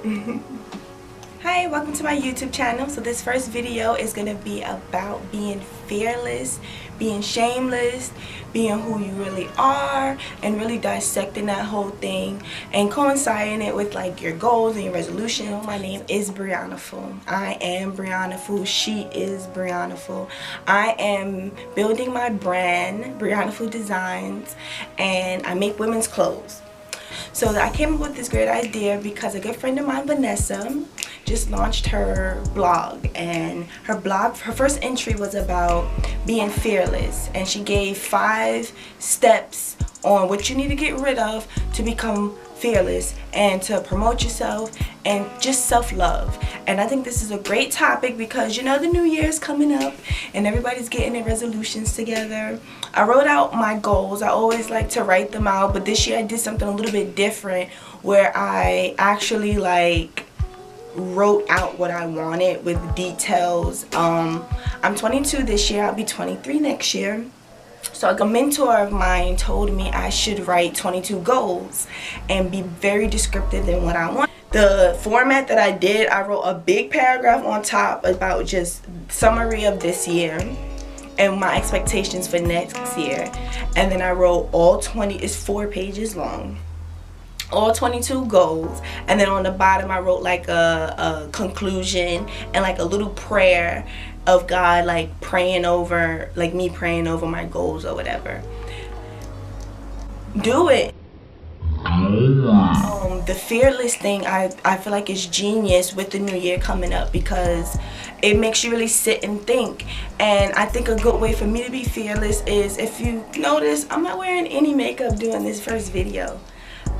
Hi, welcome to my YouTube channel. So this first video is going to be about being fearless, being shameless, being who you really are, and really dissecting that whole thing and coinciding it with like your goals and your resolution. My name is Brianna. I am Brianna. She is Brianna. I am building my brand, Brianna Designs, and I make women's clothes. So I came up with this great idea because a good friend of mine, Vanessa, just launched her blog, and her first entry was about being fearless, and she gave 5 steps on what you need to get rid of to become fearless and to promote yourself and just self-love. And I think this is a great topic because you know the new year is coming up and everybody's getting their resolutions together. I wrote out my goals. I always like to write them out, but this year I did something a little bit different where I actually like wrote out what I wanted with details. I'm 22 this year. I'll be 23 next year. So a mentor of mine told me I should write 22 goals and be very descriptive in what I want. The format that I did, I wrote a big paragraph on top about just summary of this year and my expectations for next year. And then I wrote all 20, it's 4 pages long, all 22 goals, and then on the bottom I wrote like a conclusion and like a little prayer of God, like praying over, like me praying over my goals or whatever. Do it. The fearless thing, I feel like is genius with the new year coming up because it makes you really sit and think. And I think a good way for me to be fearless is, if you notice, I'm not wearing any makeup doing this first video.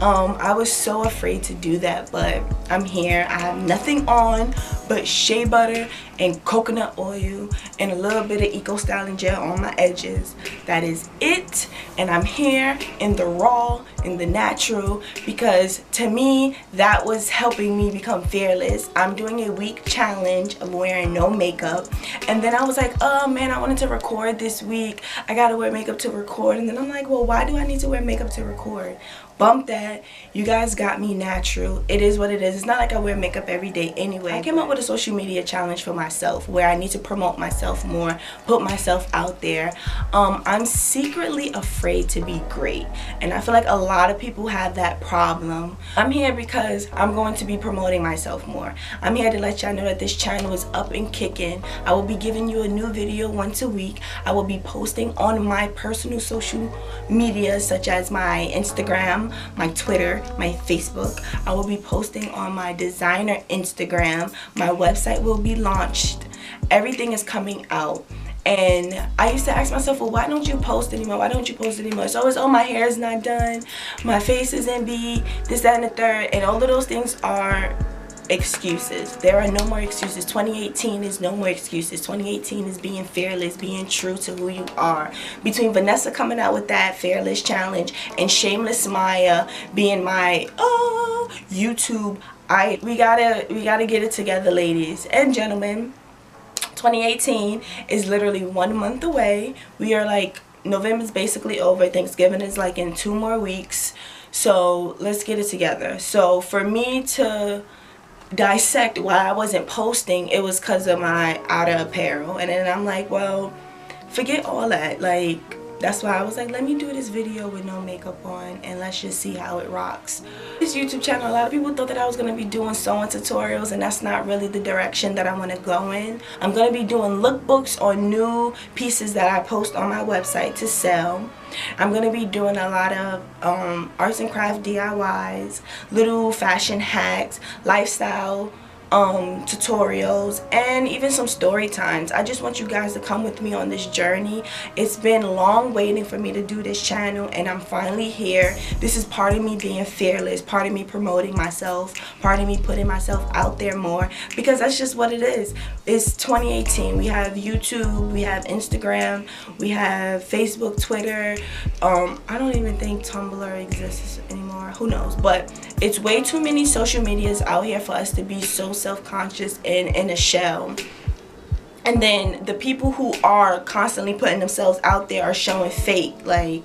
I was so afraid to do that, but I'm here. I have nothing on but shea butter and coconut oil and a little bit of eco styling gel on my edges. That is it. And I'm here in the raw, in the natural, because to me that was helping me become fearless. I'm doing a week challenge of wearing no makeup, and then I was like, oh man, I wanted to record this week. I gotta wear makeup to record. And then I'm like, well, why do I need to wear makeup to record? Bump that. You guys got me natural. It is what it is. It's not like I wear makeup every day anyway. I came up with a social media challenge for myself where I need to promote myself more, put myself out there. I'm secretly afraid to be great, and I feel like a lot of people have that problem. I'm here because I'm going to be promoting myself more. I'm here to let y'all know that this channel is up and kicking. I will be giving you a new video once a week. I will be posting on my personal social media such as my Instagram, my Twitter, my Facebook. I will be posting on my designer Instagram. My website will be launched. Everything is coming out. And I used to ask myself, well, why don't you post anymore? Why don't you post anymore? It's always, oh, my hair is not done, my face isn't beat, this, that, and the third. And all of those things are excuses. There are no more excuses. 2018 is no more excuses. 2018 is being fearless, being true to who you are. Between Vanessa coming out with that fearless challenge and Shameless Maya being my YouTube, we gotta get it together, ladies and gentlemen. 2018 is literally 1 month away. We are like, November's basically over. Thanksgiving is like in 2 more weeks. So let's get it together. So for me to dissect why I wasn't posting, it was because of my outer apparel. And then I'm like, well, forget all that. Like, that's why I was like, let me do this video with no makeup on and let's just see how it rocks. This YouTube channel, a lot of people thought that I was going to be doing sewing tutorials, and that's not really the direction that I want to go in. I'm going to be doing lookbooks on new pieces that I post on my website to sell. I'm going to be doing a lot of arts and craft DIYs, little fashion hacks, lifestyle tutorials, and even some story times. I just want you guys to come with me on this journey. It's been long waiting for me to do this channel, and I'm finally here. This is part of me being fearless, part of me promoting myself, part of me putting myself out there more, because that's just what it is. It's 2018. We have YouTube, we have Instagram, we have Facebook, Twitter. I don't even think Tumblr exists anymore. Who knows? But it's way too many social medias out here for us to be so self-conscious and in a shell. And then the people who are constantly putting themselves out there are showing fake. Like,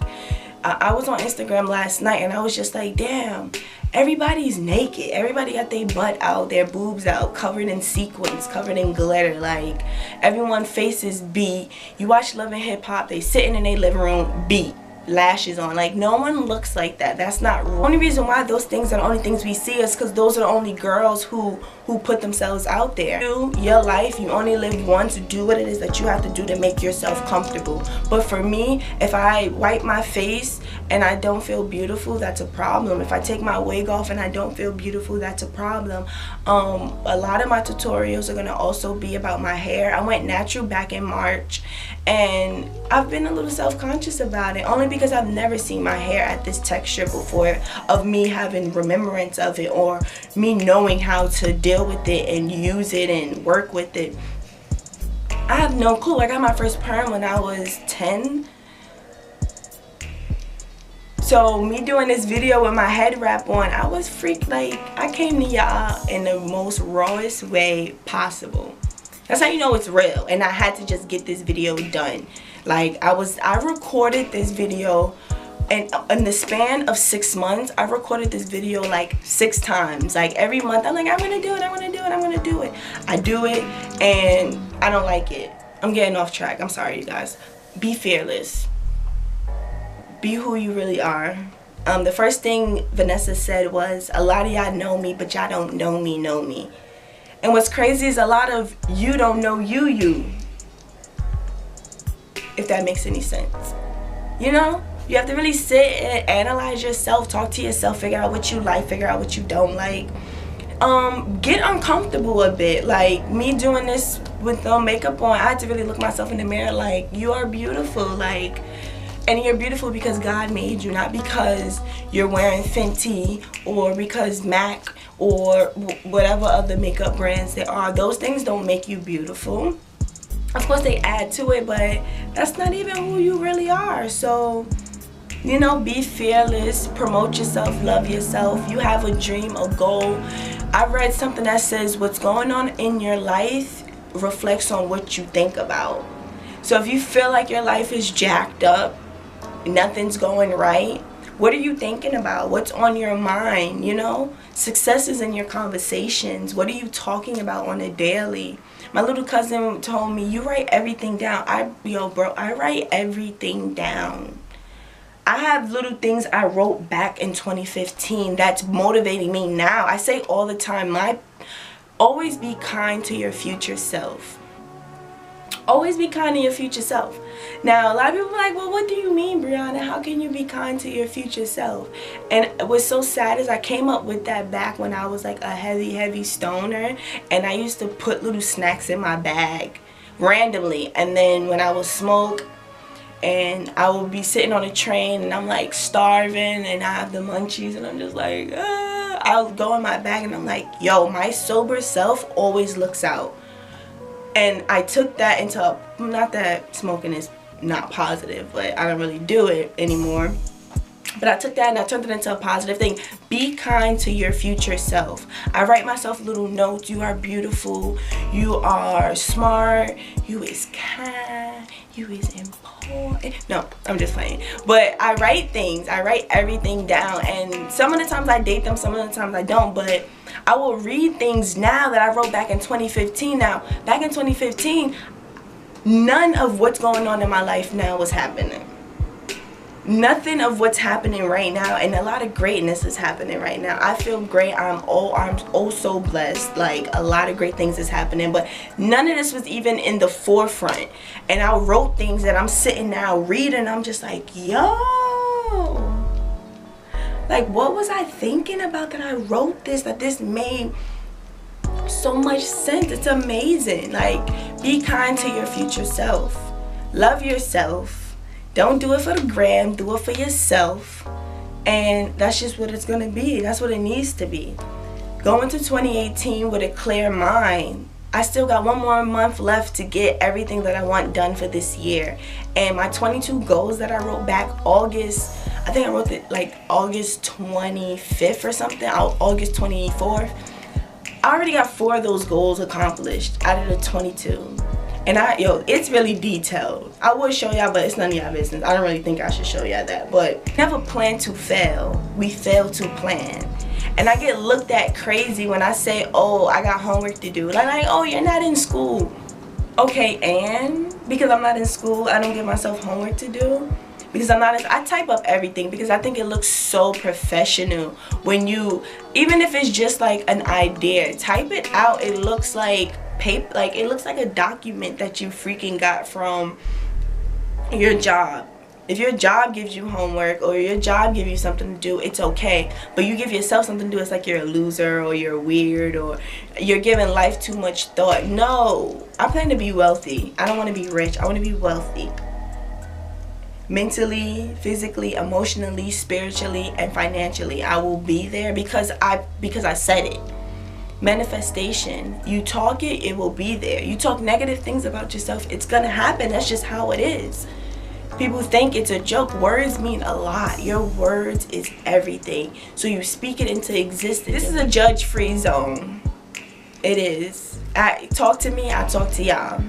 I was on Instagram last night and I was just like, damn, everybody's naked. Everybody got their butt out, their boobs out, covered in sequins, covered in glitter. Like, everyone's faces beat. You watch Love and Hip Hop, they sitting in their living room beat, lashes on. Like, no one looks like that. That's not real. The only reason why those things are the only things we see is because those are the only girls who put themselves out there. Your life, you only live once. Do what it is that you have to do to make yourself comfortable. But for me, if I wipe my face and I don't feel beautiful, that's a problem. If I take my wig off and I don't feel beautiful, that's a problem. A lot of my tutorials are going to also be about my hair. I went natural back in March, and I've been a little self-conscious about it, only because I've never seen my hair at this texture before, of me having remembrance of it, or me knowing how to deal with it and use it and work with it. I have no clue. I got my first perm when I was 10. So me doing this video with my head wrap on, I was freaked. Like, I came to y'all in the most rawest way possible. That's how you know it's real. And I had to just get this video done. Like, I recorded this video, and in the span of 6 months, I recorded this video like 6 times. Like, every month I'm like, I'm gonna do it, I'm gonna do it, I'm gonna do it. I do it and I don't like it. I'm getting off track. I'm sorry, you guys. Be fearless. Be who you really are. The first thing Vanessa said was, a lot of y'all know me, but y'all don't know me. And what's crazy is a lot of you don't know you. If that makes any sense. You know? You have to really sit and analyze yourself, talk to yourself, figure out what you like, figure out what you don't like. Get uncomfortable a bit. Like, me doing this with no makeup on, I had to really look myself in the mirror like, you are beautiful. Like, and you're beautiful because God made you, not because you're wearing Fenty or because MAC or whatever other makeup brands there are. Those things don't make you beautiful. Of course they add to it, but that's not even who you really are. So, you know, be fearless, promote yourself, love yourself. You have a dream, a goal. I read something that says what's going on in your life reflects on what you think about. So if you feel like your life is jacked up, nothing's going right, what are you thinking about? What's on your mind? You know, success is in your conversations. What are you talking about on a daily? My little cousin told me, you write everything down. I write everything down. I have little things I wrote back in 2015 that's motivating me now. I say all the time, always be kind to your future self. Always be kind to your future self. Now, a lot of people are like, well, what do you mean, Brianna? How can you be kind to your future self? And what's so sad is I came up with that back when I was like a heavy stoner. And I used to put little snacks in my bag randomly. And then when I would smoke, and I would be sitting on a train and I'm like starving and I have the munchies and I'm just like, I'll go in my bag and I'm like, yo, my sober self always looks out. And I took that into, not that smoking is not positive, but I don't really do it anymore. But I took that and I turned it into a positive thing. Be kind to your future self. I write myself little notes. You are beautiful. You are smart. You is kind. You is important. No, I'm just playing. But I write things. I write everything down. And some of the times I date them. Some of the times I don't. But I will read things now that I wrote back in 2015. Now, back in 2015, none of what's going on in my life now was happening. Nothing of what's happening right now, and a lot of greatness is happening right now. I feel great. I'm oh so blessed. Like, a lot of great things is happening, but none of this was even in the forefront. And I wrote things that I'm sitting now reading. I'm just like, yo, like, what was I thinking about that I wrote this? That this made so much sense. It's amazing. Like, be kind to your future self. Love yourself. Don't do it for the gram, do it for yourself. And that's just what it's gonna be. That's what it needs to be. Go into 2018 with a clear mind. I still got 1 more month left to get everything that I want done for this year. And my 22 goals that I wrote back August, I think I wrote it like August 25th or something, August 24th. I already got 4 of those goals accomplished out of the 22. And it's really detailed. I would show y'all, but it's none of y'all business. I don't really think I should show y'all that. But never plan to fail. We fail to plan. And I get looked at crazy when I say, oh, I got homework to do. Like, oh, you're not in school. Okay, and because I'm not in school, I don't give myself homework to do. Because I type up everything because I think it looks so professional when you, even if it's just like an idea, type it out. It looks like paper, like it looks like a document that you freaking got from your job. If your job gives you homework or your job gives you something to do, it's okay. But you give yourself something to do, it's like you're a loser or you're weird or you're giving life too much thought. No, I plan to be wealthy. I don't want to be rich. I want to be wealthy. Mentally, physically, emotionally, spiritually, and financially. I will be there because I said it. Manifestation. You talk it, it will be there. You talk negative things about yourself, it's gonna happen. That's just how it is. People think it's a joke. Words mean a lot. Your words is everything. So you speak it into existence. This is a judge-free zone. It is. Talk to me, I talk to y'all.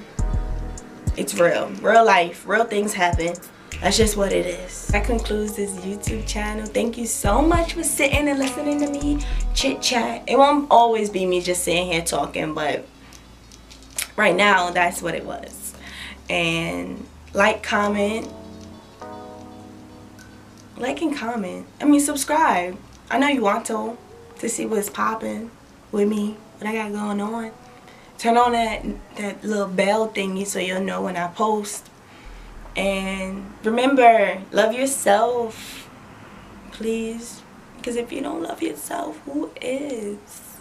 It's real. Real life. Real things happen. That's just what it is. That concludes this YouTube channel. Thank you so much for sitting and listening to me chit chat. It won't always be me just sitting here talking, but right now that's what it was. And like, comment. Like and comment. I mean, subscribe. I know you want to see what's popping with me, what I got going on. Turn on that little bell thingy so you'll know when I post. And remember, love yourself, please. Because if you don't love yourself, who is?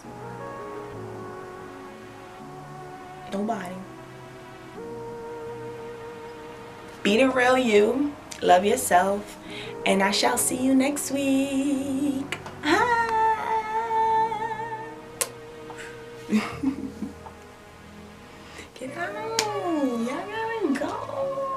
Nobody. Be the real you. Love yourself. And I shall see you next week. Get out. Y'all gotta go.